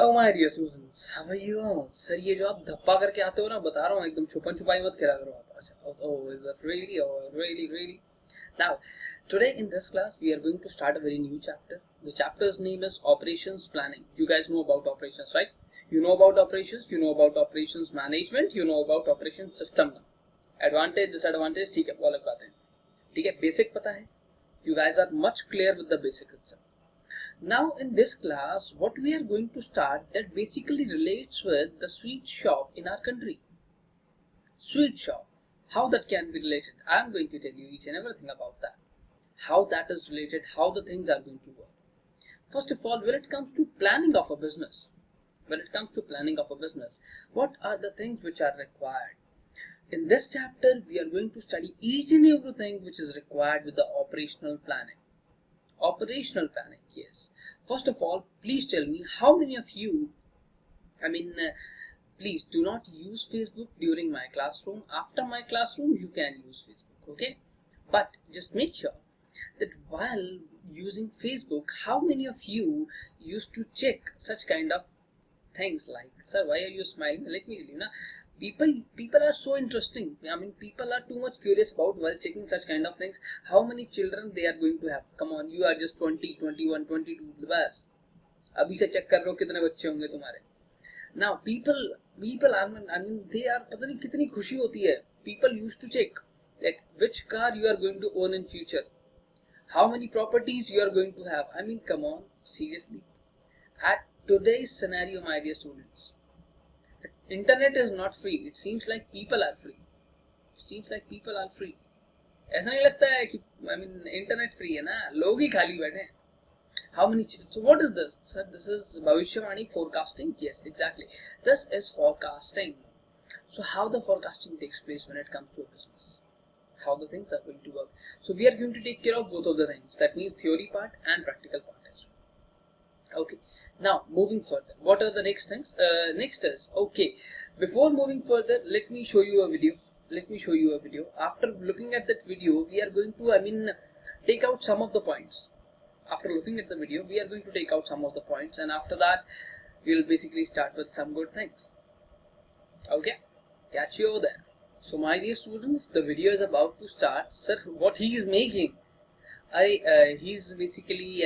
Hello my dear students, how are you all? Sir ये जो आप धप्पा करके आते हो ना, बता रहा हूँ, एकदम छुपन छुपाई मत करा करो आप. अच्छा, oh, is that really? Oh, really? Now, today in this class we are going to start a very new chapter. The chapter's name is operations planning. You guys know about operations, right? You know about operations, you know about operations management, you know about operations system now. Advantage, disadvantage, ठीक है, वो अलग बात है. ठीक है, basic पता है. You guys are much clear with the basic itself. Now in this class, what we are going to start that basically relates with the sweet shop in our country. Sweet shop. How that can be related? I am going to tell you each and everything about that. How that is related, how the things are going to work. First of all, when it comes to planning of a business, what are the things which are required? In this chapter, we are going to study each and everything which is required with the operational planning. Operational planning, yes. First of all, please tell me how many of you, please do not use Facebook during my classroom. After my classroom, you can use Facebook, okay? But just make sure that while using Facebook, how many of you used to check such kind of things like, sir, why are you smiling? Let me tell you, people are so interesting. People are too much curious about while checking such kind of things. How many children they are going to have? Come on, you are just 20, 21, 22. बस अभी से check कर रहे हो कितने बच्चे होंगे तुम्हारे. Now people are, they are, पता नहीं कितनी खुशी होती है. People used to check like which car you are going to own in future, how many properties you are going to have. Come on, seriously. At today's scenario, my dear students, internet is not free. It seems like people are free. ऐसा नहीं लगता है कि internet free है ना, लोग ही खाली बैठे हैं. How many? So what is this? Sir, this is Bhavishwavani forecasting. Yes, exactly. This is forecasting. So how the forecasting takes place when it comes to a business? How the things are going to work? So we are going to take care of both of the things. That means theory part and practical part as well. Okay. Now moving further, what are the next things? Next is, okay, before moving further, let me show you a video. After looking at that video, we are going to take out some of the points. After looking at the video, we are going to take out some of the points, and after that we will basically start with some good things. Okay, catch you over there. So my dear students, the video is about to start. Sir, what he is making? He's basically,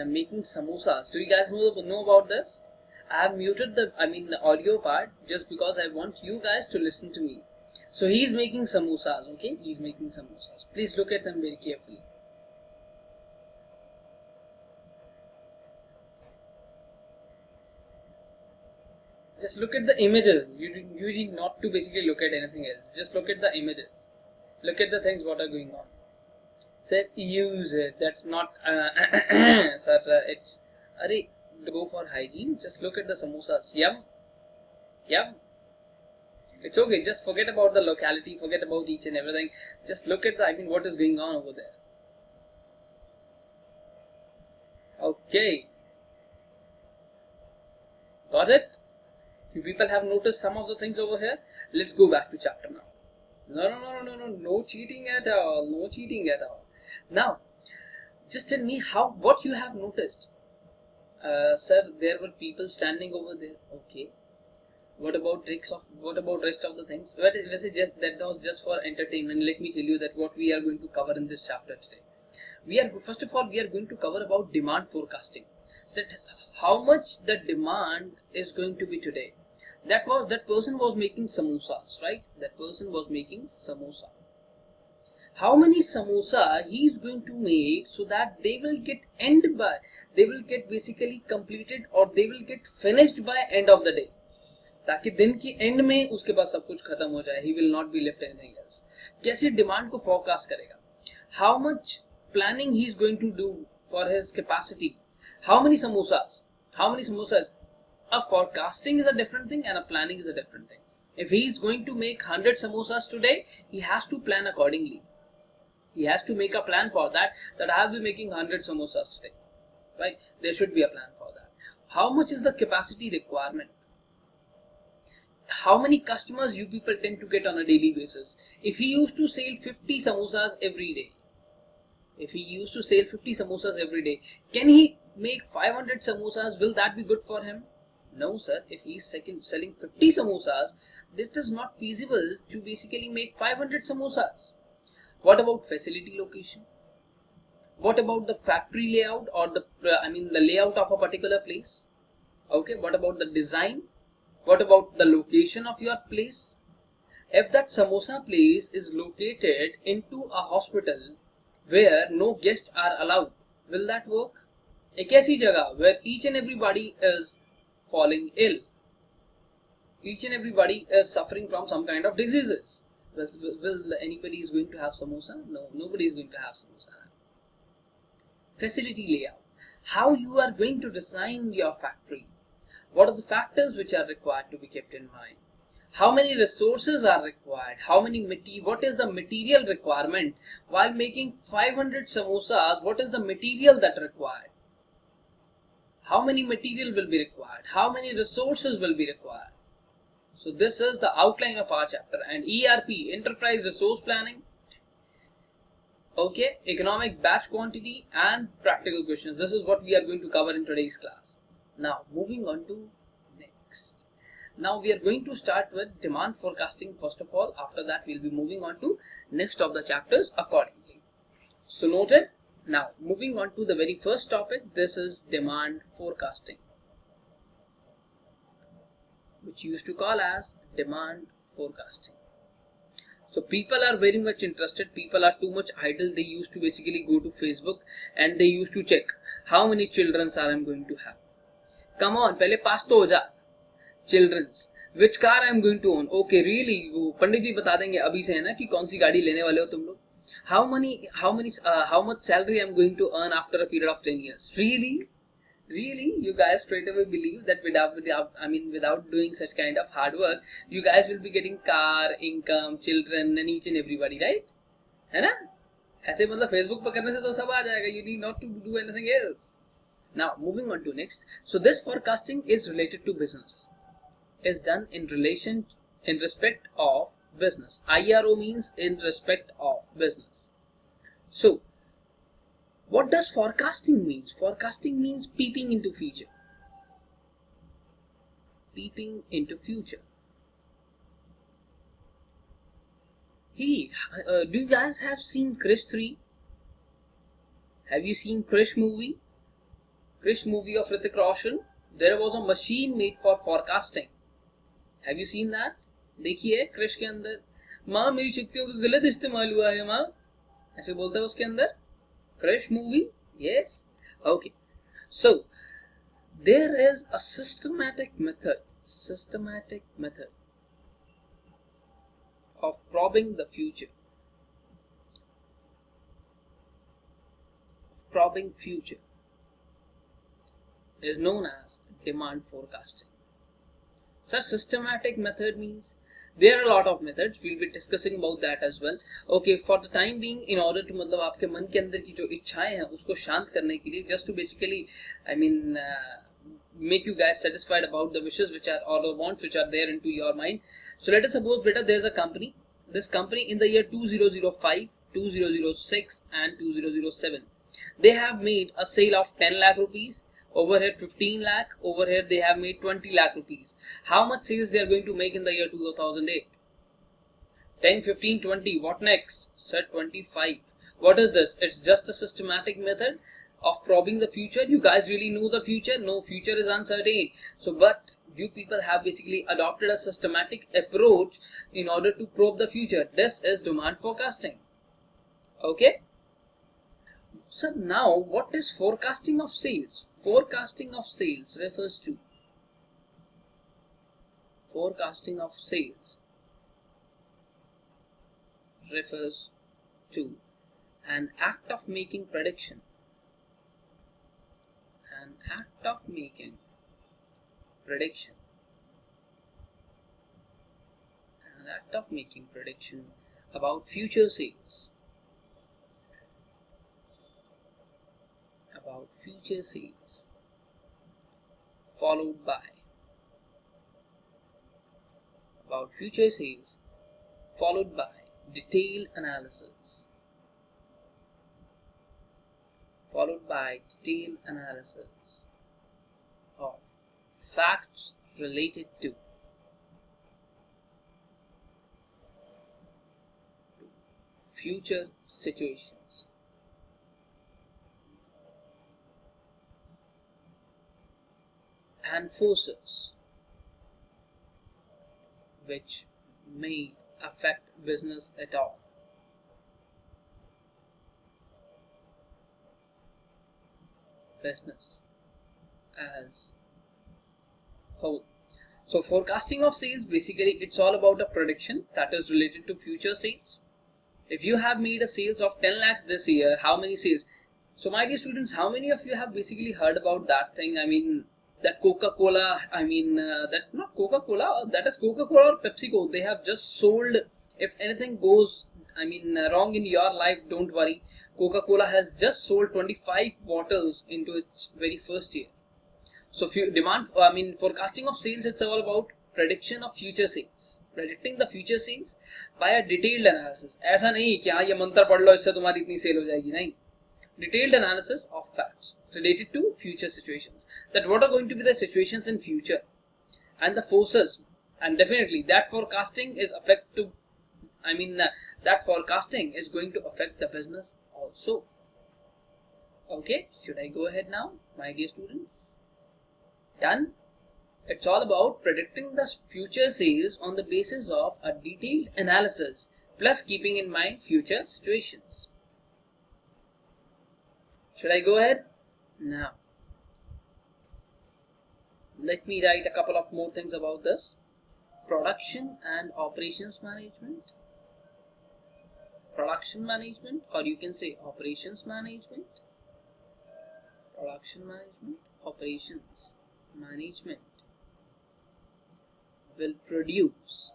making samosas. Do you guys know about this? I have muted the audio part just because I want you guys to listen to me. So he's making samosas, okay? He's making samosas. Please look at them very carefully. Just look at the images. You need not to basically look at anything else. Just look at the images. Look at the things what are going on. Sir, use it. That's not, sir, it's, go for hygiene. Just look at the samosas. Yum. It's okay. Just forget about the locality. Forget about each and everything. Just look at the, what is going on over there. Okay. Got it? You people have noticed some of the things over here. Let's go back to chapter now. No cheating at all. Now, just tell me what you have noticed. Sir, there were people standing over there. Okay. What about rest of the things? That was just for entertainment. Let me tell you that what we are going to cover in this chapter today. First of all, we are going to cover about demand forecasting. That how much the demand is going to be today. That person was making samosas, right? That person was making samosa. How many samosa he is going to make so that they will get basically completed, or they will get finished by end of the day. ताकि दिन की and में उसके पास सब कुछ खत्म हो जाए. He will not be left anything else. कैसे डिमांड को फोरकास्ट करेगा? How much planning he is going to do for his capacity? How many samosas? A forecasting is a different thing and a planning is a different thing. If he is going to make 100 samosas today, he has to plan accordingly. He has to make a plan for that I will be making 100 samosas today, right? There should be a plan for that. How much is the capacity requirement? How many customers you people tend to get on a daily basis? If he used to sell 50 samosas every day, can he make 500 samosas? Will that be good for him? No, sir. If he's selling 50 samosas, it is not feasible to basically make 500 samosas. What about facility location? What about the factory layout or the layout of a particular place? Okay. What about the design? What about the location of your place? If that samosa place is located into a hospital where no guests are allowed, will that work? एक ऐसी जगह where each and everybody is falling ill, each and everybody is suffering from some kind of diseases. Will anybody is going to have samosa? No, nobody is going to have samosa. Facility layout. How you are going to design your factory? What are the factors which are required to be kept in mind? How many resources are required? What is the material requirement? While making 500 samosas, what is the material that required? How many material will be required? How many resources will be required? So this is the outline of our chapter. And ERP, Enterprise Resource Planning, okay, economic batch quantity and practical questions. This is what we are going to cover in today's class. Now moving on to next. Now we are going to start with demand forecasting first of all. After that we'll be moving on to next of the chapters accordingly. So noted. Now moving on to the very first topic. This is demand forecasting, which you used to call as demand forecasting. So people are very much interested. People are too much idle. They used to basically go to Facebook and they used to check how many children are I'm going to have. Come on, पहले पास तो हो जा. Children's. Which car I'm going to own? Okay, really? वो पंडित जी बता देंगे अभी से है ना कि कौन सी गाड़ी लेने वाले हो तुम लोग. How much salary I'm going to earn after a period of 10 years? Really? Really? You guys straight away believe that without doing such kind of hard work, you guys will be getting car, income, children, and each and everybody, right? है ना? ऐसे मतलब Facebook पर करने से तो सब आ जाएगा. You need not to do anything else. Now moving on to next. So this forecasting is related to business. Is done in respect of business. IRO means in respect of business. So what does forecasting means? Forecasting means peeping into future. Peeping into future. Hey, do you guys have seen Krish 3? Have you seen Krish movie? Krish movie of Hrithik Roshan? There was a machine made for forecasting. Have you seen that? देखिए क्रिश के अंदर माँ मेरी शक्तियों का गलत इस्तेमाल हुआ है माँ ऐसे बोलता है उसके अंदर. Krish movie? Yes. Okay. So there is a systematic method of probing the future. Is known as demand forecasting. Sir, systematic method means there are a lot of methods. We'll be discussing about that as well. Okay, for the time being, in order to मतलब आपके मन के अंदर की जो इच्छाएं हैं उसको शांत करने के लिए, just to basically make you guys satisfied about the wishes which are or the wants which are there into your mind. So let us suppose beta there's a company. This company in the year 2005, 2006 and 2007, they have made a sale of 10 lakh rupees. Over here 15 lakh, over here they have made 20 lakh rupees. How much sales they are going to make in the year 2008? 10, 15, 20. What next? Sir, 25. What is this? It's just a systematic method of probing the future. You guys really know the future? No, future is uncertain. So, but you people have basically adopted a systematic approach in order to probe the future. This is demand forecasting. Okay? So now what is forecasting of sales? Forecasting of sales refers to an act of making prediction. About future sales. Followed by detailed analysis of facts related to future situations. And forces which may affect business at all. Business as whole. So forecasting of sales, basically it's all about a prediction that is related to future sales. If you have made a sales of 10 lakhs this year, how many sales? So my dear students, how many of you have basically heard about that thing? I mean, that Coca-Cola, that not Coca-Cola, that is Coca-Cola or PepsiCo, they have just sold. If anything goes wrong in your life, don't worry, Coca-Cola has just sold 25 bottles into its very first year. So forecasting of sales, it's all about prediction of future sales, predicting the future sales by a detailed analysis. ऐसा नहीं कि हाँ ये मंत्र पढ़ लो इससे तुम्हारी इतनी सेल हो जाएगी, नहीं. Detailed analysis of facts related to future situations, that what are going to be the situations in future and the forces, and definitely that forecasting is that forecasting is going to affect the business also. Okay, should I go ahead now, my dear students? Done. It's all about predicting the future sales on the basis of a detailed analysis plus keeping in mind future situations. Should I go ahead? Now, let me write a couple of more things about this. Production and operations management. Production management, or you can say operations management. Production management, operations management will produce,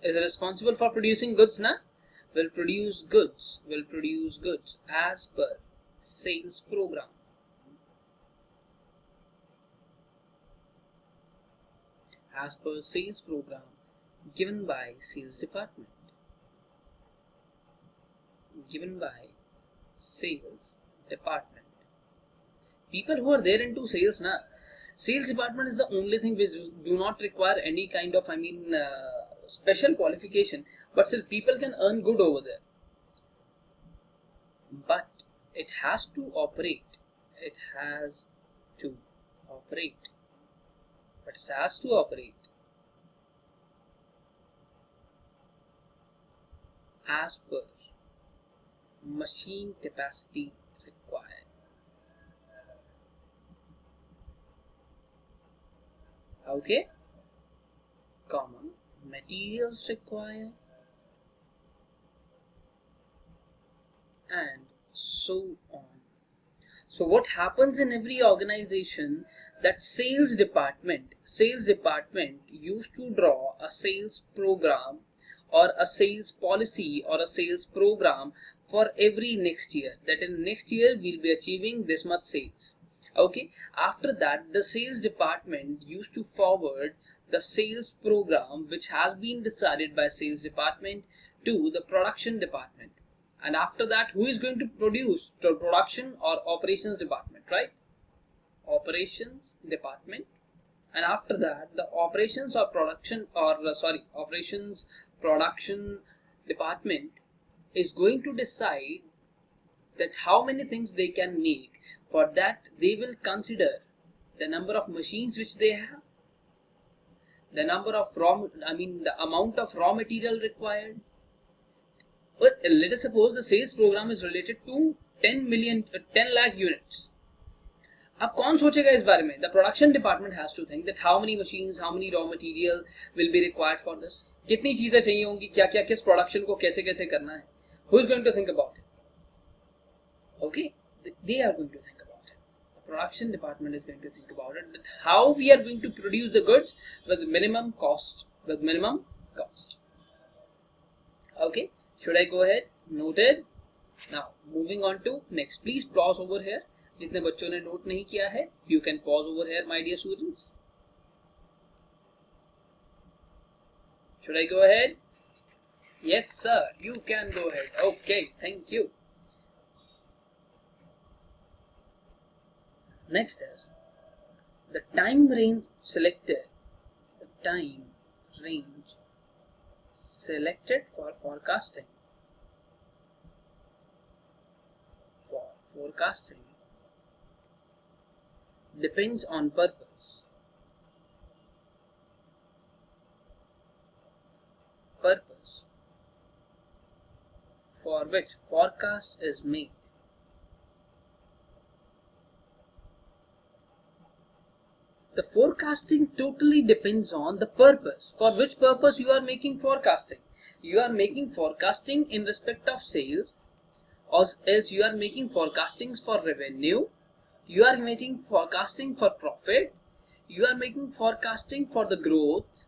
is responsible for producing goods, na? Will produce goods as per sales program. As per sales program given by sales department. Given by sales department. People who are there into sales, na? Sales department is the only thing which do not require any kind of special qualification, but still people can earn good over there. But it has to operate. It has to operate. But it has to operate as per machine capacity required. Okay, comma, materials required, and so on. So what happens in every organization, that sales department used to draw a sales program or a sales policy or a sales program for every next year, that in next year we'll be achieving this much sales. Okay, after that the sales department used to forward the sales program which has been decided by sales department to the production department. And after that, who is going to produce? The production or operations department, right? Operations department. And after that, the operations production department is going to decide that how many things they can make. For that, they will consider the number of machines which they have, the number of the amount of raw material required. But let us suppose the sales program is related to 10 lakh units. अब कौन सोचेगा इस बारे में? The production department has to think that how many machines, how many raw material will be required for this. कितनी चीजें चाहिए होंगी, क्या क्या किस production को कैसे कैसे करना है. Who is going to think about it? Okay, they are going to think about it. The production department is going to think about it, that how we are going to produce the goods with minimum cost. Okay, should I go ahead? Noted. Now moving on to next. Please pause over here. जितने बच्चों ने note नहीं किया है, you can pause over here, my dear students. Should I go ahead? Yes, sir. You can go ahead. Okay, thank you. Next is The time range selected, the time range selected for forecasting, depends on purpose for which forecast is made. The forecasting totally depends on the purpose. For which purpose you are making forecasting? You are making forecasting in respect of sales, or else you are making forecastings for revenue, you are making forecasting for profit, you are making forecasting for the growth.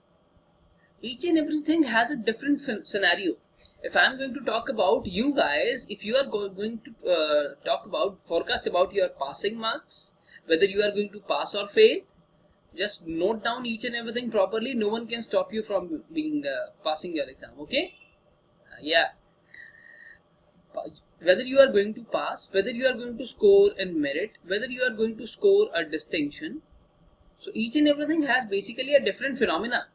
Each and everything has a different scenario. If I am going to talk about you guys, if you are going to talk about forecast about your passing marks, whether you are going to pass or fail, just note down each and everything properly. No one can stop you from being passing your exam. Okay? Yeah. Whether you are going to pass, whether you are going to score in merit, whether you are going to score a distinction. So each and everything has basically a different phenomena.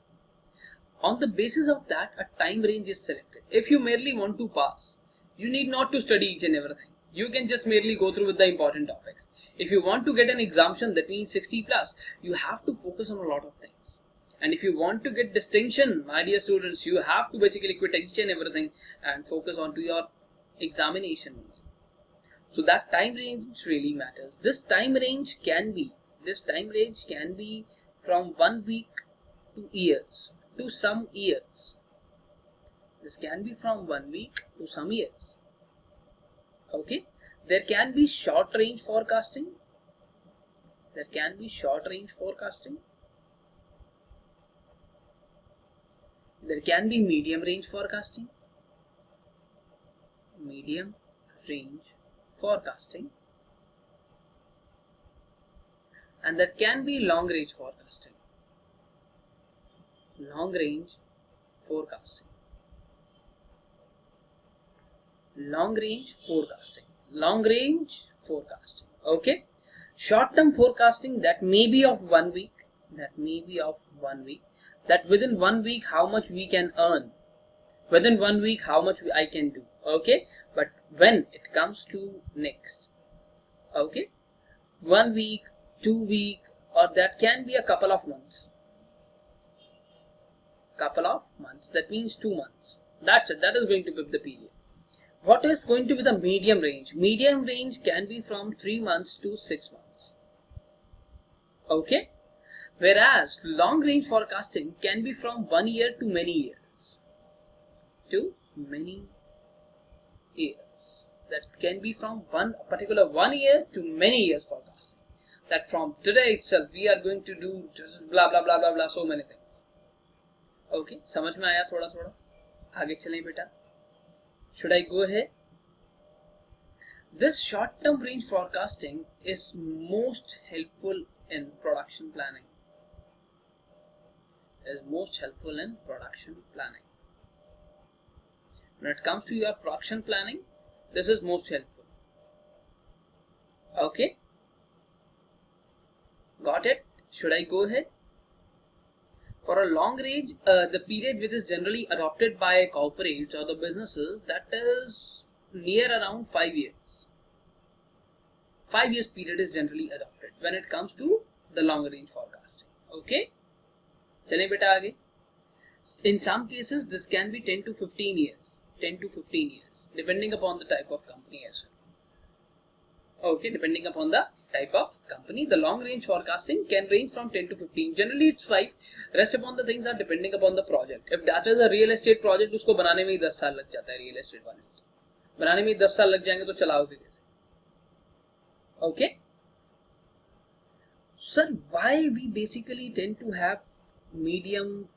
On the basis of that, a time range is selected. If you merely want to pass, you need not to study each and everything. You can just merely go through with the important topics. If you want to get an exemption, that means 60 plus, you have to focus on a lot of things. And if you want to get distinction, my dear students, you have to basically quit each and everything and focus on to your examination. So that time range really matters. This time range can be from 1 week to years, to some years. This can be from 1 week to some years. Okay, there can be short range forecasting. There can be medium range forecasting. And there can be long range forecasting. Long range forecasting. Okay. Short term forecasting, that may be of 1 week. That within 1 week how much we can earn. Within 1 week how much I can do. Okay. But when it comes to next, okay, 1 week, 2 week, or that can be a couple of months. That means 2 months. That's it. That is going to be the period. What is going to be the medium range? Medium range can be from 3 months to 6 months. Okay. Whereas long range forecasting can be from 1 year to many years. That can be from one particular 1 year to many years forecasting. That from today itself we are going to do blah blah blah blah blah, so many things. Okay, समझ में आया थोड़ा थोड़ा? आगे चलें बेटा. Should I go ahead? This short-term range forecasting is most helpful in production planning. When it comes to your production planning, this is most helpful. Okay? Got it? Should I go ahead? For a long range, the period which is generally adopted by corporates or the businesses, that is near around 5 years. 5 years period is generally adopted when it comes to the long range forecasting. Okay? Chale beta aage. In some cases, this can be 10 to 15 years. Depending upon the type of company as well. Okay, depending upon the type of company, the long range forecasting can range from 10 to 15. Generally it's 5. Rest upon the things are depending upon the project. If that is a real estate project, उसको बनाने में ही 10 साल लग जाता है. real estate वाले बनाने में ही 10 साल लग जाएंगे तो चलाओगे कैसे? Okay. Sir, why we basically tend to have medium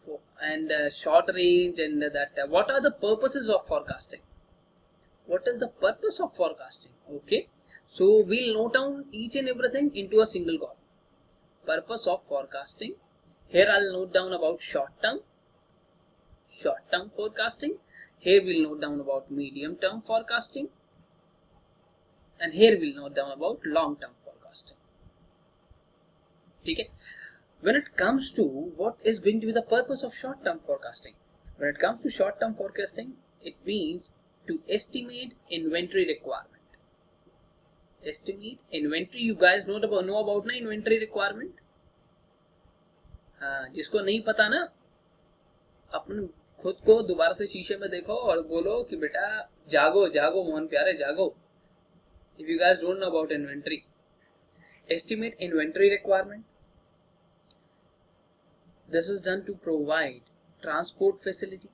and short range and that? What are the purposes of forecasting? What is the purpose of forecasting? Okay. So we'll note down each and everything into a single column. Purpose of forecasting. Here I'll note down about short term forecasting. Here we'll note down about medium term forecasting. And here we'll note down about long term forecasting. ठीक है. When it comes to what is going to be the purpose of short term forecasting, when it comes to short term forecasting, it means to estimate inventory requirement. Estimate inventory. You guys know about ना inventory requirement. हाँ, जिसको नहीं पता ना, अपन खुद को दोबारा से शीशे में देखो और बोलो कि बेटा जागो जागो मोहन प्यारे जागो. If you guys don't know about inventory, estimate inventory requirement. This is done to provide transport facility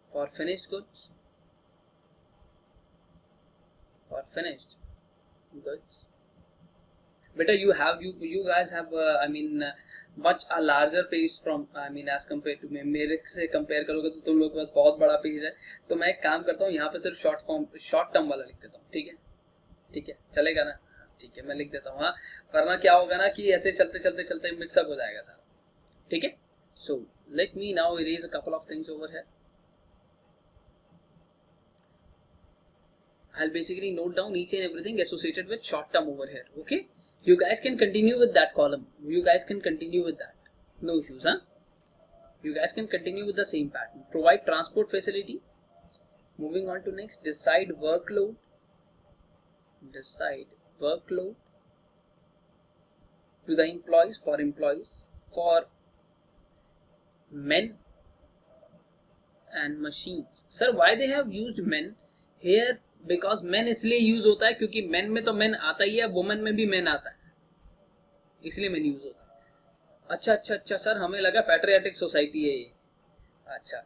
for finished goods. Better you guys have much a larger page from as compared to me. मेरे से compare करोगे तो तुम लोग के पास बहुत बड़ा page है. तो मैं एक काम करता हूँ, यहाँ पे सिर्फ शॉर्ट टर्म वाला लिख देता हूँ. ठीक है चलेगा ना. ठीक है मैं लिख देता हूँ. हाँ, वरना क्या होगा ना कि ऐसे चलते मिक्सअप हो जाएगा सारा. ठीक है. So let me now erase a couple of things over here. I'll basically note down each and everything associated with short term over here. Okay, you guys can continue with that column. You guys can continue with that. No issues, huh? You guys can continue with the same pattern. Provide transport facility. Moving on to next, decide workload to the employees, for men and machines. Sir, why they have used men here? Because men इसलिए use होता है क्योंकि men में तो men आता ही है, women में भी men आता है, इसलिए men यूज होता है. अच्छा सर, हमें लगा पैट्रियाटिक सोसाइटी है ये. अच्छा,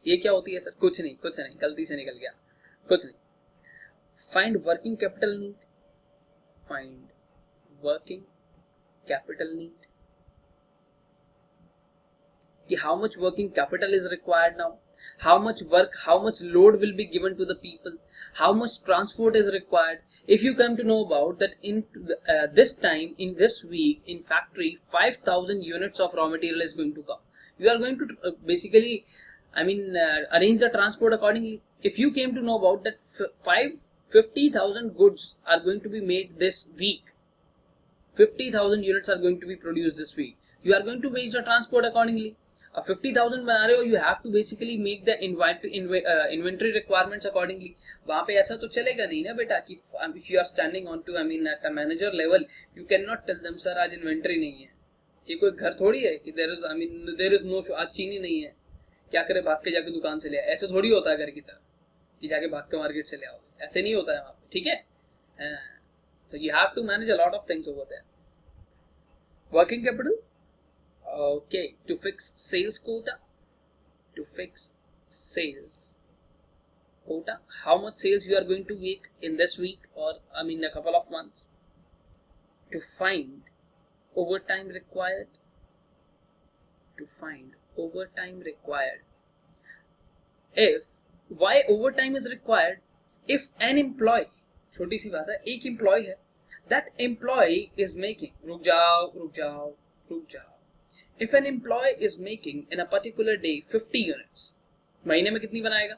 ये क्या होती है सर? कुछ नहीं, गलती से निकल गया, कुछ नहीं. Find working capital need. कि how much working capital is required now, how much load will be given to the people, how much transport is required. If you come to know about that in this week in factory 5,000 units of raw material is going to come, you are going to basically arrange the transport accordingly. If you came to know about that 50,000 goods are going to be made this week, 50,000 units are going to be produced this week, you are going to manage the transport accordingly. 50,000 बना रहे हो, you have to basically make the inventory requirements accordingly. वहाँ पे ऐसा तो चलेगा नहीं ना बेटा कि if you are standing on to at a manager level, you cannot tell them sir आज inventory नहीं है. ये कोई घर थोड़ी है कि there is no आज चीनी नहीं है, क्या करे भाग के जाके दुकान से ले आए. ऐसे थोड़ी होता है घर की तरह कि जाके भाग के मार्केट से ले आओगे, ऐसे नहीं होता है वहाँ पे. ठीक है. So you have to manage a lot of things over there. Working capital. Okay, to fix sales quota. How much sales you are going to make in this week or a couple of months. To find overtime required. Why overtime is required? If an employee, छोटी सी बात है, एक employee है, that employee is making, रुक जाओ. If an employee is making in a particular day 50 units, महीने में कितनी बनाएगा?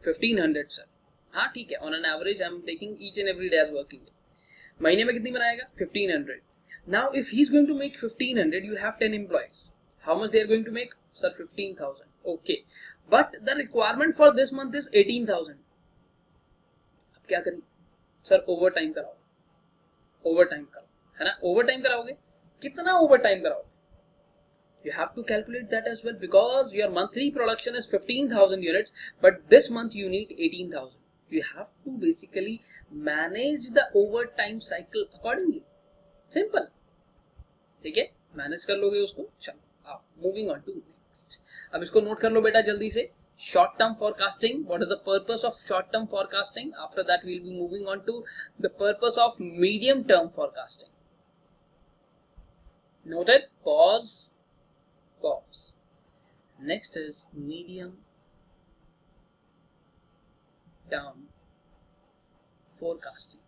1500 सर. हाँ ठीक है, on an average I am taking each and every day as working day. महीने में कितनी बनाएगा? 1500. Now if he is going to make 1500, you have 10 employees. How much they are going to make? Sir 15,000. Okay, but the requirement for this month is 18,000. अब क्या करें? Sir overtime कराओ, है ना. ओवरटाइम कराओगे, कितना ओवरटाइम कराओगे? You have to calculate that as well, because your monthly production is 15,000 units, but this month you need 18,000. You have to basically manage the overtime cycle accordingly. Simple. ठीक है, manage कर लोगे उसको. चलो आप मूविंग ऑन टू नेक्स्ट. अब इसको note कर लो बेटा जल्दी से. Short term forecasting. What is the purpose of short term forecasting? After that we'll be moving on to the purpose of medium term forecasting. Noted? Pause. Next is medium term forecasting.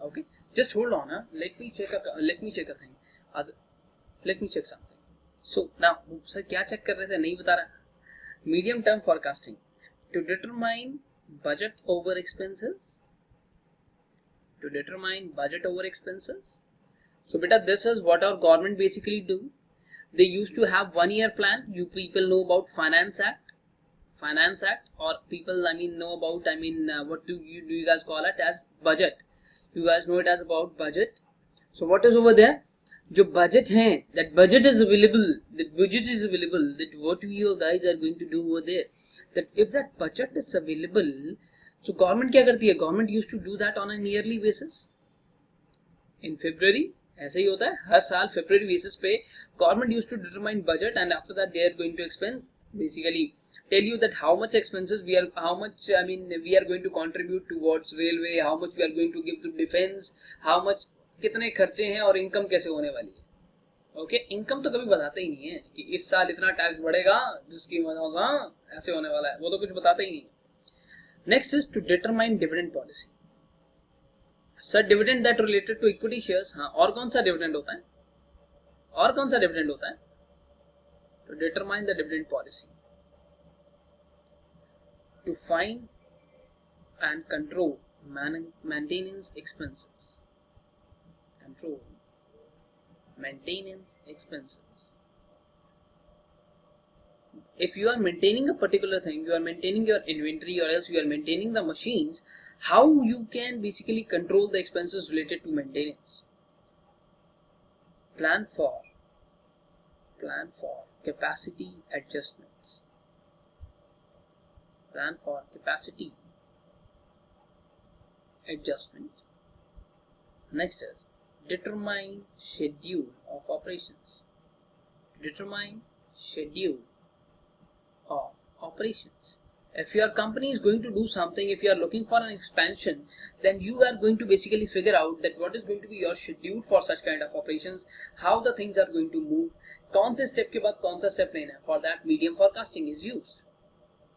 Okay, just hold on. Let me check a thing. Let me check something. So now sir क्या check कर रहे थे, नहीं बता रहा. Medium term forecasting to determine budget over expenses. To determine budget over expenses. So beta, this is what our government basically do. They used to have 1 year plan. You people know about Finance Act. Finance Act, or people know about what do you guys call it as budget. You guys know it as about budget. So what is over there? जो budget है, that budget is available, that what you guys are going to do over there, that if that budget is available, so government क्या करती है? Government used to do that on a yearly basis. In February, ऐसे ही होता है, हर साल February basis पे government used to determine budget, and after that they are going to expend, basically tell you that how much expenses we are going to contribute towards railway, how much we are going to give to defense, how much, कितने खर्चे हैं और income कैसे होने वाली है. Okay, income तो कभी बताते ही नहीं है कि इस साल इतना टैक्स बढ़ेगा जिसकी वजह से ऐसे होने वाला है, वो तो कुछ बताते ही नहीं. Next is to determine dividend policy. Sir dividend that related to equity shares. हाँ, और कौन सा डिविडेंड होता है? और कौन सा डिविडेंड होता है? To determine the dividend policy, to find and control maintenance expenses. Control maintenance expenses. If you are maintaining a particular thing, you are maintaining your inventory, or else you are maintaining the machines, how you can basically control the expenses related to maintenance? Plan for capacity adjustments. Plan for capacity adjustment. Next is determine schedule of operations. Determine schedule of operations. If your company is going to do something, if you are looking for an expansion, then you are going to basically figure out that what is going to be your schedule for such kind of operations, how the things are going to move, कौन से step के बाद कौन सा step लेना है. For that medium forecasting is used.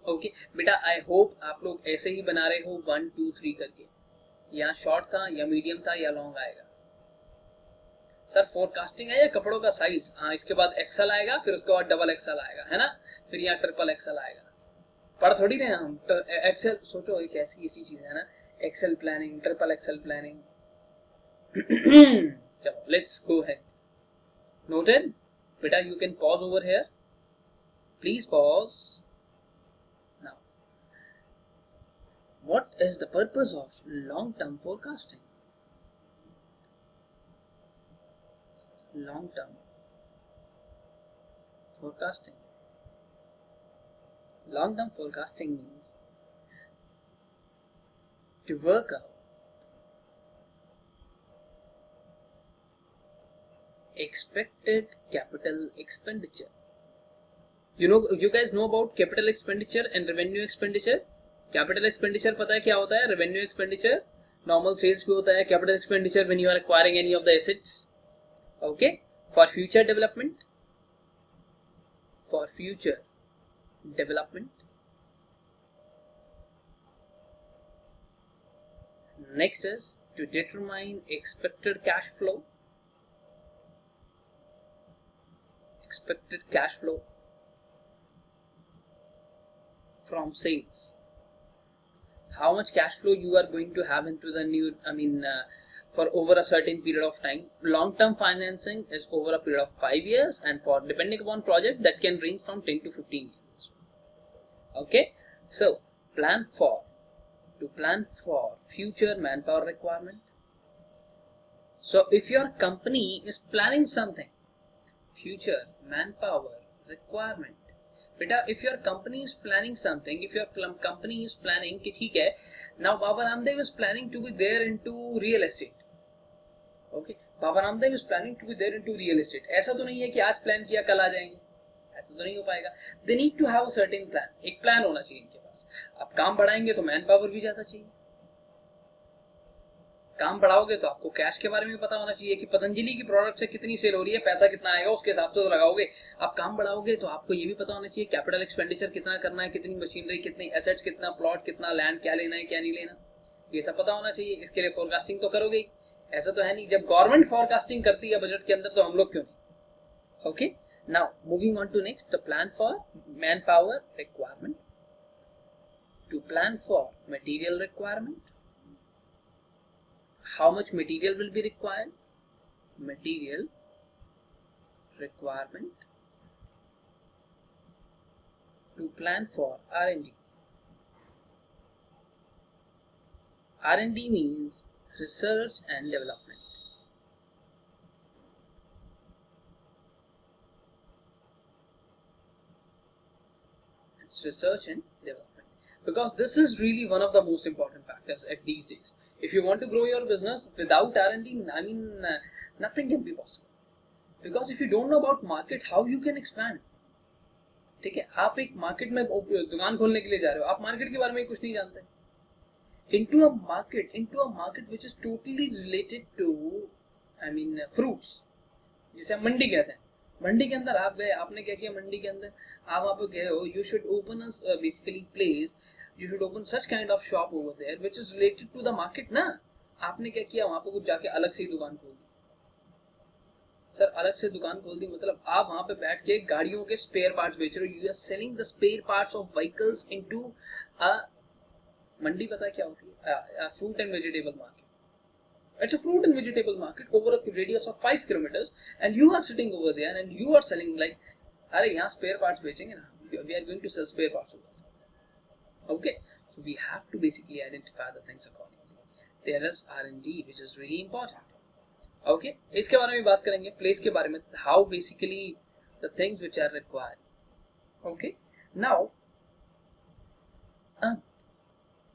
Okay, बेटा I hope आप लोग ऐसे ही बना रहे हो 1 2 3 करके. यहाँ शॉर्ट था या मीडियम था या लॉन्ग आएगा. सर फोरकास्टिंग है या कपड़ों का साइज? हाँ, इसके बाद एक्सेल आएगा, फिर उसके बाद डबल एक्सेल आएगा, है ना, फिर यहाँ ट्रिपल एक्सेल आएगा. पढ़ थोड़ी रहे हम. एक्सेल सोचो एक ऐसी चीज है ना, excel planning, triple excel planning. चलो लेट्स गो अहेड. नोटेड बेटा? You can pause over here, please pause. What is the purpose of long-term forecasting? Long-term forecasting. Long-term forecasting means to work out expected capital expenditure. You guys know about capital expenditure and revenue expenditure. Capital expenditure पता है क्या होता है? Revenue expenditure normal sales पे होता है. Capital expenditure when you are acquiring any of the assets. Okay, for future development. For future development. Next is to determine expected cash flow. Expected cash flow from sales. How much cash flow you are going to have into the new, for over a certain period of time. Long-term financing is over a period of 5 years, and for depending upon project that can range from 10 to 15 years. Okay, so plan for future manpower requirement. So if your company is planning something, future manpower requirement. बेटा if your company is planning something, if your company is planning कि ठीक है, now Baba Ramdev is planning to be there into real estate. Okay, Baba Ramdev is planning to be there into real estate. ऐसा तो नहीं है कि आज plan किया कल आ जाएंगे, ऐसा तो नहीं हो पाएगा. They need to have a certain plan. एक प्लान होना चाहिए इनके पास. अब काम बढ़ाएंगे तो मैन पावर भी ज्यादा चाहिए. काम बढ़ाओगे तो आपको कैश के बारे में पता होना चाहिए कि पतंजलि की प्रोडक्ट से कितनी सेल हो रही है, पैसा कितना आएगा, उसके हिसाब से तो लगाओगे. आप काम बढ़ाओगे तो आपको ये भी पता होना चाहिए कैपिटल एक्सपेंडिचर कितना करना है, कितनी मशीनरी, कितनी एसेट्स, कितना प्लॉट, कितना लैंड, क्या लेना है क्या नहीं लेना, ये सब पता होना चाहिए. इसके लिए फोरकास्टिंग तो करोगे ही. ऐसा तो है नहीं जब गवर्नमेंट फोरकास्टिंग करती है बजट के अंदर तो हम लोग क्यों नहीं. Okay, now moving on to next, the plan for man power requirement. to plan for material requirement. How much material will be required? Material requirement to plan for R&D. R&D means research and development. It's research and development, because this is really one of the most important factors at these days. If you want to grow your business without R&D, nothing can be possible. Because if you don't know about market, how you can expand? ठीक है, आप एक market में दुकान खोलने के लिए जा रहे हो, आप मार्केट के बारे में कुछ नहीं जानते. Into a market which is totally related to fruits, जिसे हम मंडी कहते हैं. मंडी के अंदर आप गए, आपने क्या किया? मंडी के अंदर आप वहाँ पे गए हो, you should open a basically place, you should open such kind of shop over there which is related to the market ना. आपने क्या किया? वहाँ पे कुछ जाके अलग से ही दुकान खोल दी. सर अलग से दुकान खोल दी मतलब आप वहाँ पे बैठ के गाड़ियों के स्पेयर पार्ट्स बेच रहे हो. You are selling the spare parts of vehicles into a mandi. पता है क्या होती है? Fruit and vegetable market. It's a fruit and vegetable market over a radius of 5 kilometers, and you are sitting over there and you are selling like, अरे यहाँ spare parts बेचेंगे ना, we are going to sell spare parts over there. Okay, so we have to basically identify the things accordingly. There is R&D which is really important. Okay, इसके बारे में बात करेंगे, place के बारे में, how basically the things which are required. Okay, now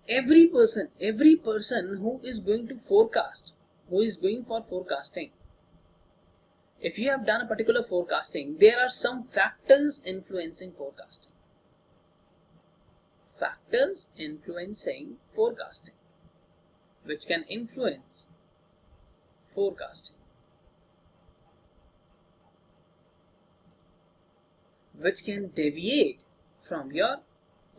every person who is going to forecast, who is going for forecasting, if you have done a particular forecasting, there are some factors influencing forecasting. Factors influencing forecasting, which can influence forecasting, which can deviate from your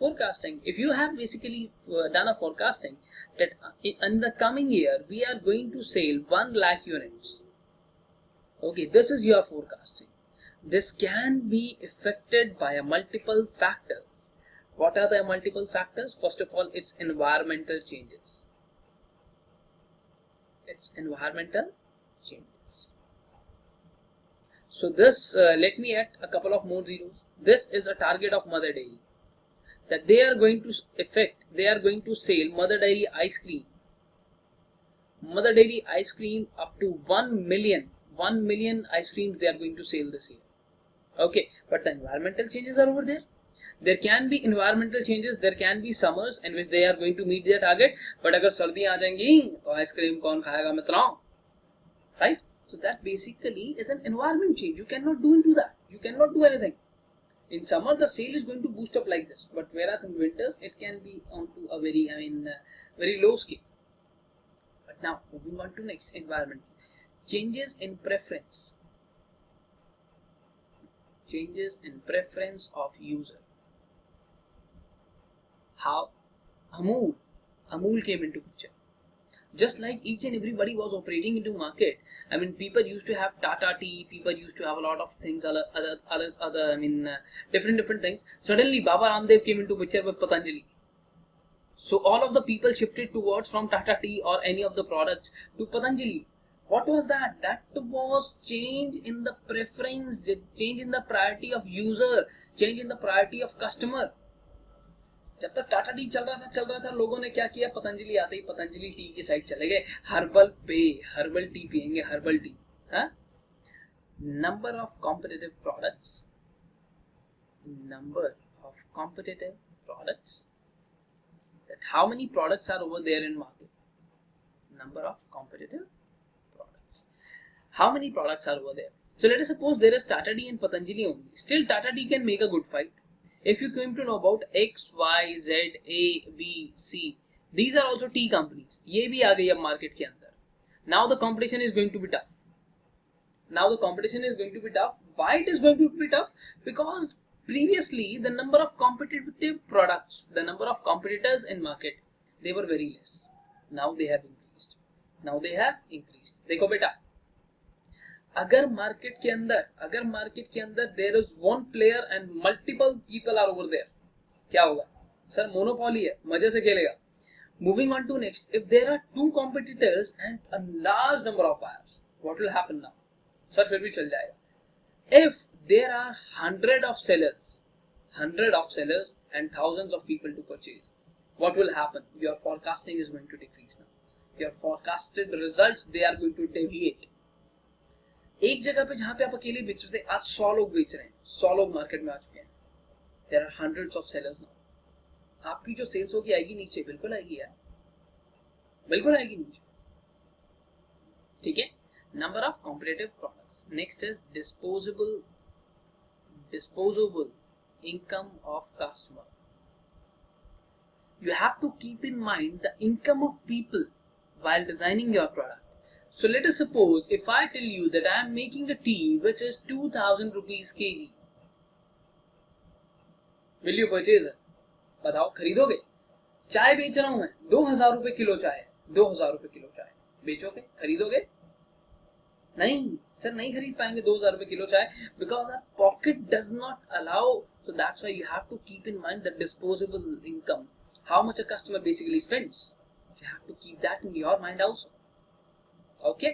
forecasting. If you have basically done a forecasting that in the coming year we are going to sell 1 lakh units, okay, this is your forecasting. This can be affected by a multiple factors. What are the multiple factors? First of all, it's environmental changes. It's environmental changes. So this, let me add a couple of more zeros. This is a target of Mother Dairy, that they are going to sell Mother Dairy ice cream. Mother Dairy ice cream up to 1 million ice creams they are going to sell this year. Okay, but the environmental changes are over there. There can be environmental changes, there can be summers in which they are going to meet their target, but अगर सर्दियाँ आ जाएंगी तो ice cream कौन खाएगा मित्रों, right? So that basically is an environment change. You cannot do into that. You cannot do anything. In summer the sale is going to boost up like this, but whereas in winters it can be on to a very very low scale. But now moving on to next, environment changes in preference. Changes in preference of user. How Amul came into picture. Just like each and everybody was operating into market. People used to have Tata tea, people used to have a lot of things, other different things. Suddenly Baba Ramdev came into picture with Patanjali. So all of the people shifted towards from Tata tea or any of the products to Patanjali. What was that? That was change in the preference, change in the priority of user, change in the priority of customer. जब तक Tata T चल रहा था लोगों ने क्या किया? पतंजलि आते ही पतंजलि टी की साइड चले गए, हर्बल टी पिएंगे, herbal tea. Number of competitive products, that how many products are over there in market. Number of competitive products, how many products are over there. So let us suppose there is Tata tea and Patanjali only. Still Tata tea can make a good fight. If you came to know about X, Y, Z, A, B, C, these are also tea companies. ये भी आ गई अब market के अंदर. Now the competition is going to be tough. Why it is going to be tough? Because previously the number of competitive products, the number of competitors in market, they were very less. Now they have increased. देखो बेटा, अगर market के अंदर there is one player and multiple people are over there, क्या होगा? Sir monopoly है, मजे से खेलेगा. Moving on to next, if there are two competitors and a large number of buyers, what will happen now? Sir फिर भी चल जाएगा. If there are hundred of sellers and thousands of people to purchase, what will happen? Your forecasting is going to decrease now. Your forecasted results, they are going to deviate. एक जगह पे जहां पे आप अकेले बेच रहे थे, आज 100 लोग बेच रहे हैं, 100 लोग मार्केट में आ चुके हैं. There are hundreds of sellers now. आपकी जो सेल्स होगी आएगी नीचे, बिल्कुल आएगी यार, बिल्कुल आएगी नीचे. ठीक है. Number of competitive products. Next is disposable income of customer. You have to keep in mind the income of people while designing your product. So let us suppose if I tell you that I am making a tea which is 2000 rupees kg. Will you purchase it? बताओ, खरीदोगे? चाय बेच रहा हूं मैं, 2000 रुपए kilo चाय, 2000 रुपए किलो चाय बेचोगे, खरीदोगे? नहीं सर, नहीं खरीद पाएंगे 2000 रुपए किलो चाय, because our pocket does not allow. So that's why you have to keep in mind the disposable income, how much a customer basically spends. You have to keep that in your mind also. Okay,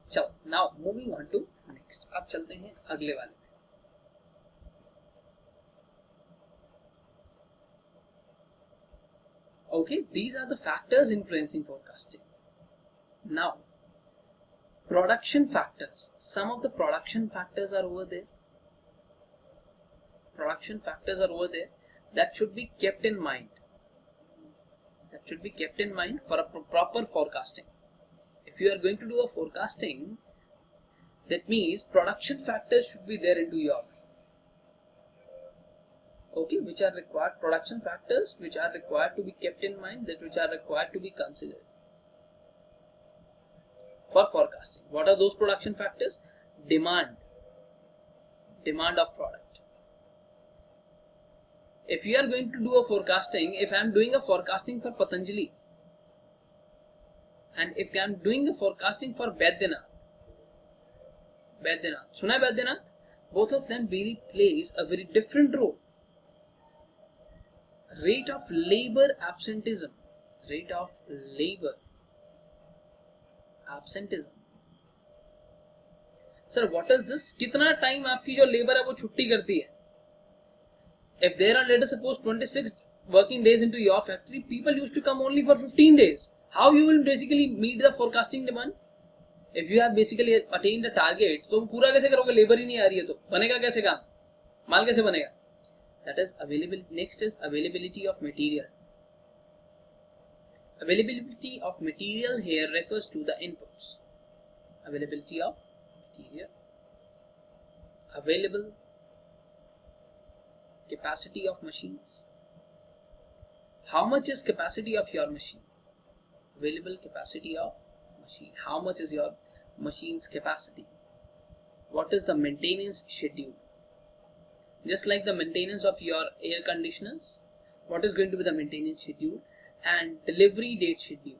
चलो, now moving on to next. अब चलते हैं अगले वाले पे. Okay, these are the factors influencing forecasting. Now, production factors. Some of the production factors are over there. That should be kept in mind. For a proper forecasting. If you are going to do a forecasting, that means production factors should be there into your. Okay, which are required, production factors which are required to be kept in mind, that which are required to be considered for forecasting. What are those production factors? Demand of product. If you are going to do a forecasting, if I am doing a forecasting for Patanjali and if I am doing a forecasting for Baidyanath, suna hai Baidyanath? Both of them really plays a very different role. Rate of labor absenteeism. Sir, what is this? कितना time आपकी जो labor है वो छुट्टी करती है? If there are, let us suppose, 26 working days into your factory, people used to come only for 15 days. How you will basically meet the forecasting demand? If you have basically attained a target, तो पूरा कैसे करोगे? Labour ही नहीं आ रही है तो बनेगा कैसे काम? माल कैसे बनेगा? That is available. Next is availability of material. Availability of material here refers to the inputs. Availability of material. Available capacity of machines. How much is capacity of your machine? Available capacity of machine. How much is your machine's capacity? What is the maintenance schedule? Just like the maintenance of your air conditioners, what is going to be the maintenance schedule and delivery date schedule?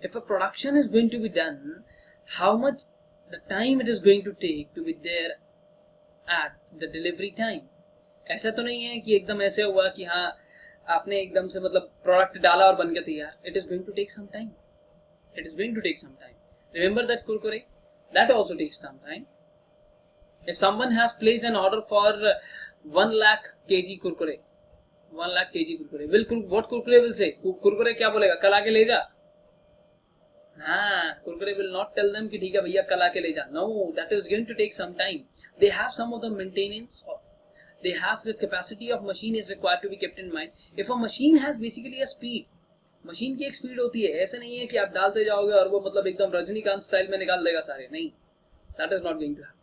If a production is going to be done, how much the time it is going to take to be there at the delivery time. ऐसा तो नहीं है कि एकदम ऐसे हुआ कि हाँ आपने एकदम से मतलब प्रोडक्ट डाला और बन गया तैयार. It is going to take some time. Remember that kurkure? That also takes some time. If someone has placed an order for 1 lakh kg kurkure, what kurkure will say? Kurkure क्या बोलेगा? कल आके ले जा. हाँ, kurkure will not tell them कि ठीक है भैया कल आके ले जा. No, that is going to take some time. They have some of the maintenance of. They have the capacity of machine is required to be kept in mind. If a machine has basically a speed, machine की एक speed होती है. ऐसे नहीं है कि आप डालते जाओगे और वो मतलब एकदम रजनीकांत स्टाइल में निकाल देगा सारे. नहीं, that is not going to happen.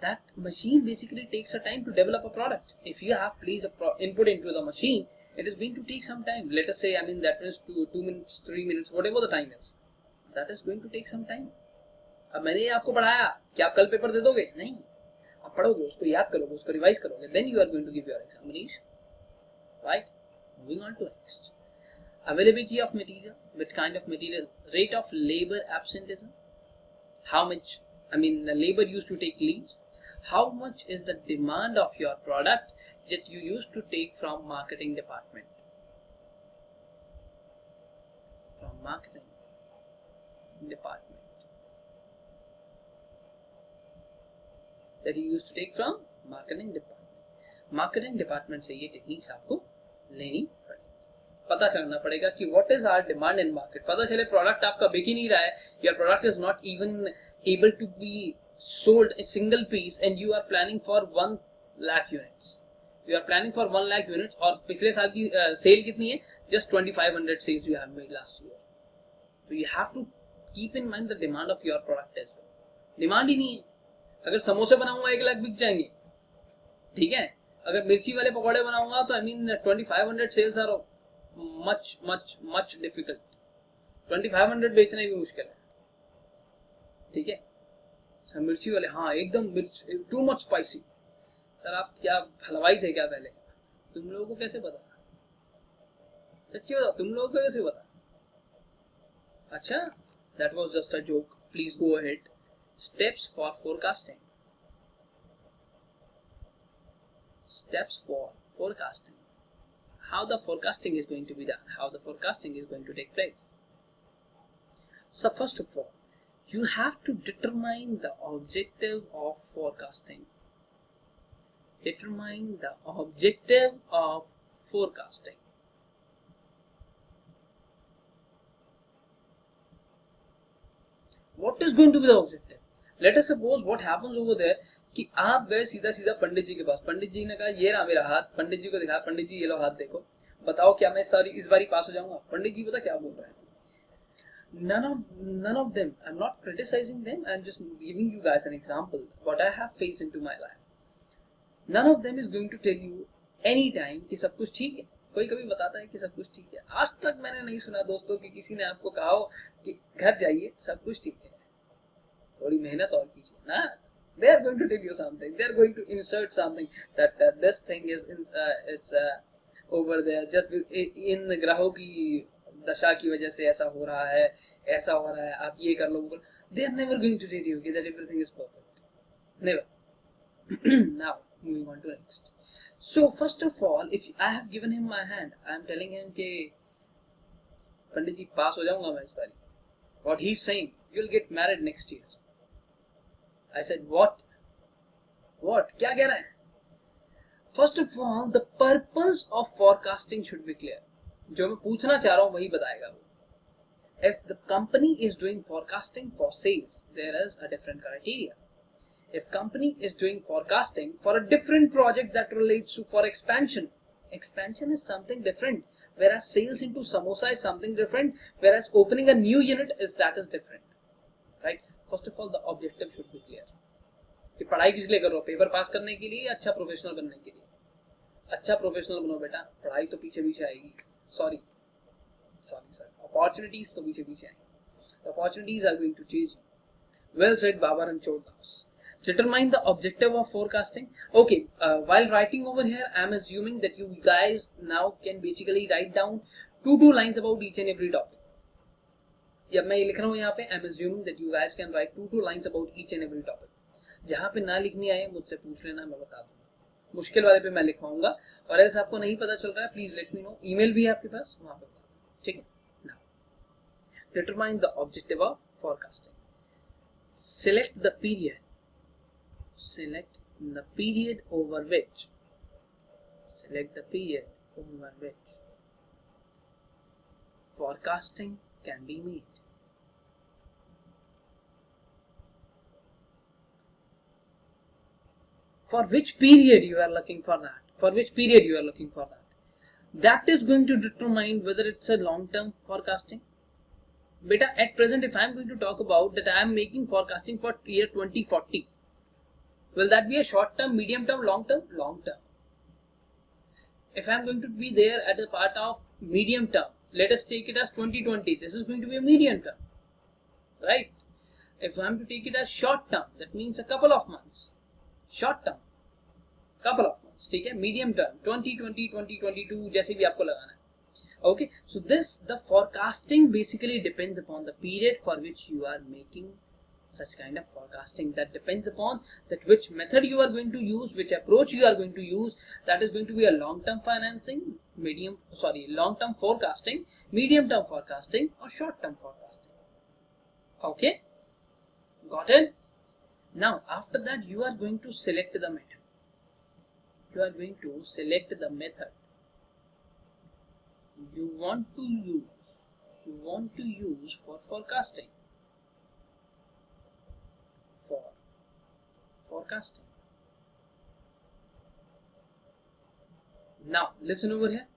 That machine basically takes a time to develop a product. If you have placed a input into the machine, it is going to take some time. Let us say, I mean, that means 2 minutes, 3 minutes, whatever the time is. That is going to take some time. अब मैंने आपको पढ़ाया कि आप कल paper दे दोगे? नहीं, आप पढ़ोगे, उसको याद करोगे, उसको रिवाइज करोगे, then you are going to give your examination. Right? Moving on to next. Availability of material. What kind of material? Rate of labor absenteeism. How much, I mean, the labor used to take leaves. how much is the demand of your product that you used to take from marketing department? From marketing department. That you used to take from marketing department. Marketing department से ये techniques आपको लेनी पड़ेगी. पता चलना पड़ेगा कि what is our demand in market. पता चले प्रोडक्ट आपका बिक ही नहीं रहा है, your product is not even able to be sold a single piece and you are planning for 1 lakh units. You are planning for 1 lakh units और पिछले साल की सेल कितनी है? Just 2500 sales you have made last year. So you have to keep in mind the demand of your product as well. Demand ही नहीं है. अगर समोसे बनाऊंगा 1 लाख बिक जाएंगे, ठीक है. अगर मिर्ची वाले पकौड़े बनाऊंगा तो 2500 sales are much much much difficult. 2500 बेचना भी मुश्किल है, ठीक है. सर मिर्ची वाले, हाँ एकदम मिर्च टू मच स्पाइसी. सर आप क्या हलवाई थे क्या पहले? तुम लोगों को कैसे पता? सच्ची बताओ, तुम लोगों को कैसे पता? अच्छा, that was just a joke. Please go ahead. Steps for forecasting. Steps for forecasting. How the forecasting is going to be done. How the forecasting is going to take place. So first of all, you have to determine the objective of forecasting. Determine the objective of forecasting. What is going to be the objective? Let us suppose what happens over there कि आप गए सीधा सीधा पंडित जी के पास. पंडित जी ने कहा ये रहा मेरा हाथ. पंडित जी को दिखाया, पंडित जी ये लो हाथ देखो, बताओ क्या मैं इस बारी पास हो जाऊंगा? पंडित जी पता क्या बोल रहे हैं? None of them. I'm not criticizing them. I'm just giving you guys an example what I have faced into my life. None of them is going to tell you any time कि सब कुछ ठीक है. कोई कभी बताता है कि सब कुछ ठीक है? आज तक मैंने नहीं सुना दोस्तों कि किसी ने आपको कहा हो कि घर जाइए सब कुछ ठीक है, थोड़ी मेहनत और कीजिए ना. They are going to tell you something. They are going to insert something that this thing is over there just in ग्रहों की दशा की वजह से ऐसा हो रहा है, ऐसा हो रहा है, आप ये कर लो वो कर. They are never going to tell you that everything is perfect. Never. Now moving on to next. So first of all, if I have given him my hand, I am telling him कि पंडित जी पास हो जाऊंगा मैं इस बारी. What he's saying, you'll get married next year. I said what? What? क्या कह रहा है? First of all, the purpose of forecasting should be clear. जो मैं पूछना चाह रहा हूँ वही बताएगा वो. If the company is doing forecasting for sales, there is a different criteria. If company is doing forecasting for a different project that relates to for expansion is something different. Whereas sales into samosa is something different. Whereas opening a new unit is different. Right? First of all, the objective should be clear. कि पढ़ाई किस लिए कर रहे हो? Paper pass करने के लिए या अच्छा प्रोफेशनल बनने के लिए? अच्छा प्रोफेशनल बनो बेटा, पढ़ाई तो पीछे पीछे आएगी. सॉरी अपॉर्चुनिटीज तो पीछे पीछे आएंगी. Opportunities are going to chase you. Well said, Baba Ranchod Das. Determine the objective of forecasting. Okay, while writing over here, I am assuming that you guys now can basically write down two lines about each and every topic. जब मैं ये लिख रहा हूँ यहाँ पे, I am assuming that you guys can write two lines about each and every topic. जहाँ पे ना लिखनी आए मुझसे पूछ लेना, मैं बता दूंगा. मुश्किल वाले पे मैं लिखवाऊंगा, और ऐसे आपको नहीं पता चल रहा है please let me know. Email भी है आपके पास, वहाँ पे बता दूंगा. ठीक है. Now, determine the objective of forecasting. Select the period. Select the period over which. Select the period over which forecasting can be made. For which period you are looking for that? For which period you are looking for that? That is going to determine whether it's a long-term forecasting. Beta, at present, if I am going to talk about that I am making forecasting for year 2040, will that be a short-term, medium-term, long-term? Long-term. If I am going to be there at a part of medium-term, let us take it as 2020. This is going to be a medium-term, right? If I am to take it as short-term, that means a couple of months. Short-term, couple of months. ठीक है. Medium-term, 2020, 2022, जैसे भी आपको लगाना है. Okay, so the forecasting basically depends upon the period for which you are making Such kind of forecasting that depends upon that which method you are going to use, which approach you are going to use. That is going to be a long-term financing, long-term forecasting, medium-term forecasting, or short-term forecasting. Okay, got it? Now after that you are going to select the method. You are going to select the method you want to use for forecasting. Now listen over here.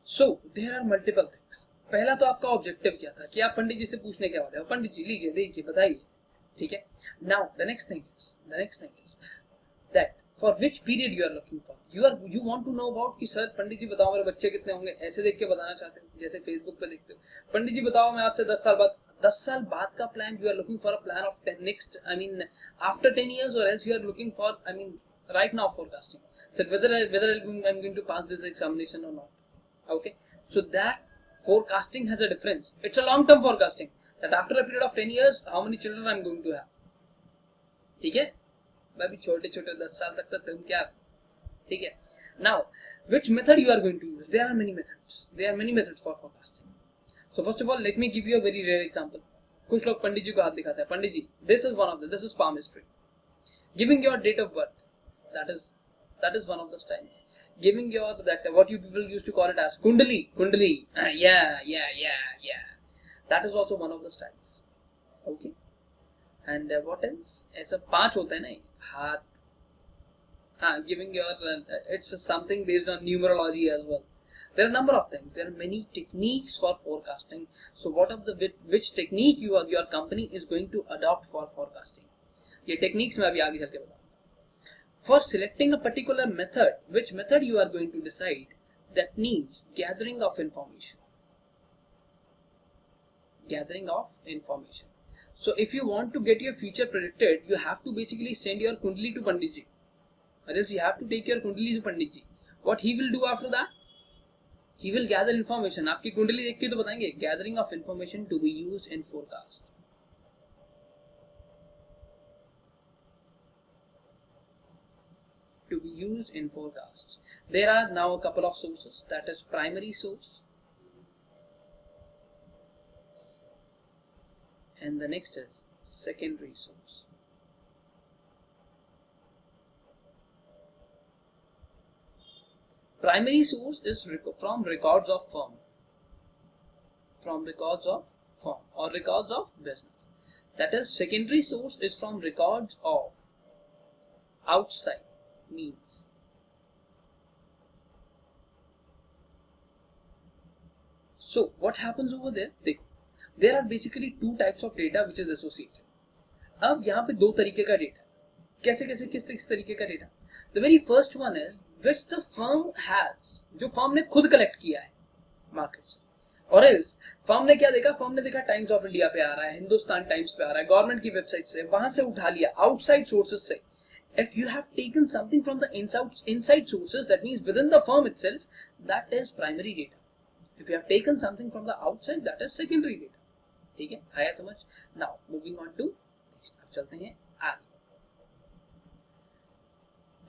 So there are multiple things. पहला तो आपका objective क्या था कि आप पंडित जी से पूछने क्या वाले हो, पंडित जी लीजिए देखिए बताइए, ठीक है. Now the next thing is that for which period you are looking for. You want to know about कि सर पंडित जी बताओ मेरे बच्चे कितने होंगे, ऐसे देख के बताना चाहते हो, जैसे फेसबुक पे देखते हो पंडित जी बताओ मैं आज से 10 साल बाद का plan. You are looking for a plan of 10 next, after 10 years, or else you are looking for, right now forecasting. So whether I'm going to pass this examination or not. Okay, so that forecasting has a difference. It's a long-term forecasting. That after a period of 10 years, how many children I'm going to have. ठीक है, अभी छोटे 10 साल तक तुम क्या, ठीक है. Now, which method you are going to use? There are many methods for forecasting. So first of all, let me give you a very rare example. कुछ लोग पंडित जी को हाथ दिखाते हैं, पंडित जी, this is palmistry. Giving your date of birth, that is one of the styles. Giving your what you people used to call it as kundali. Yeah. That is also one of the styles. Okay. And what else? ऐसा 5 होता है ना हाथ. Giving your it's something based on numerology as well. There are a number of things. There are many techniques for forecasting. So which technique your company is going to adopt for forecasting? ये techniques मैं अभी आगे चल के बताऊंगा. For selecting a particular method, which method you are going to decide, that needs gathering of information. So if you want to get your future predicted, you have to basically send your kundali to Pandit ji. Or else you have to take your kundali to Pandit ji. What he will do after that? He will gather information. आपकी कुंडली देख के तो बताएंगे. Gathering of information to be used in forecast. There are now a couple of sources. That is primary source. And the next is secondary source. Primary source is from records of firm, or records of business. That is, secondary source is from records of outside means. So what happens over there? There are basically 2 types of data which is associated. अब यहाँ पे 2 तरीके का data. किस तरीके का data? The very first one is which the firm has, जो firm ने खुद कलेक्ट किया है मार्केट से. और else फर्म ने क्या देखा? फर्म ने देखा टाइम्स ऑफ इंडिया पे आ रहा है, हिंदुस्तान टाइम्स पे आ रहा है, गवर्नमेंट की वेबसाइट से, वहां से उठा लिया, आउटसाइड सोर्सेज से. If you have taken something from the inside sources, that means within the firm itself, that is primary data. If you have taken something from the outside, that is secondary data. ठीक है, आया समझ? Now moving on to next. अब चलते हैं आगे.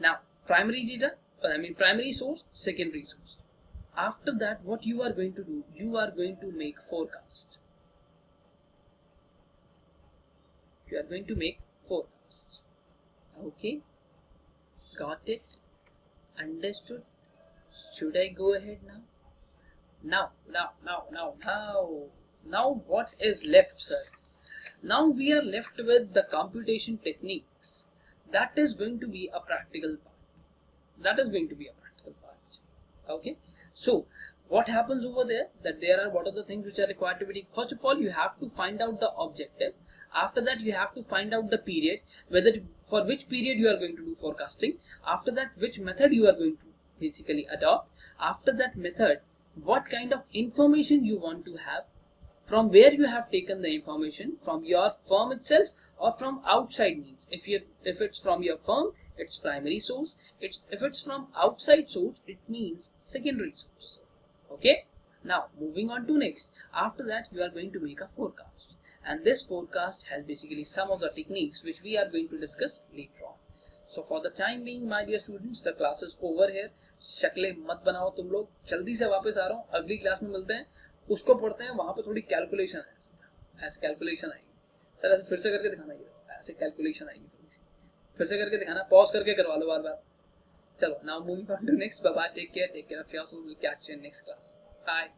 Now primary data, primary source, secondary source. After that, what you are going to do? You are going to make forecast. Okay, got it? Understood? Should I go ahead now? Now what is left, sir? Now we are left with the computation techniques. That is going to be a practical part. Okay, so what happens over there? That what are the things which are required to be done? First of all, you have to find out the objective. After that, you have to find out the period, for which period you are going to do forecasting. After that, which method you are going to basically adopt. After that method, what kind of information you want to have, from where you have taken the information, from your firm itself or from outside means. If it's from your firm, it's primary source. If it's from outside source, it means secondary source. Okay. Now moving on to next, after that you are going to make a forecast, and this forecast has basically some of the techniques which we are going to discuss later on. So for the time being my dear students, the class is over here. शक्लें मत बनाओ तुम लोग, जल्दी से वापस आ रहा हूँ, अगली क्लास में मिलते हैं, उसको पढ़ते हैं, वहां पे थोड़ी कैलकुलेशन है, ऐसे कैलकुलेशन आएगी सर, ऐसे फिर से करके दिखाना, ये ऐसे कैलकुलेशन आएगी थोड़ी सी, फिर से करके दिखाना, पॉज करके करवा लो बार बार. चलो, now moving on to next. Bye bye, take care of yourself, will catch you in next class. Bye.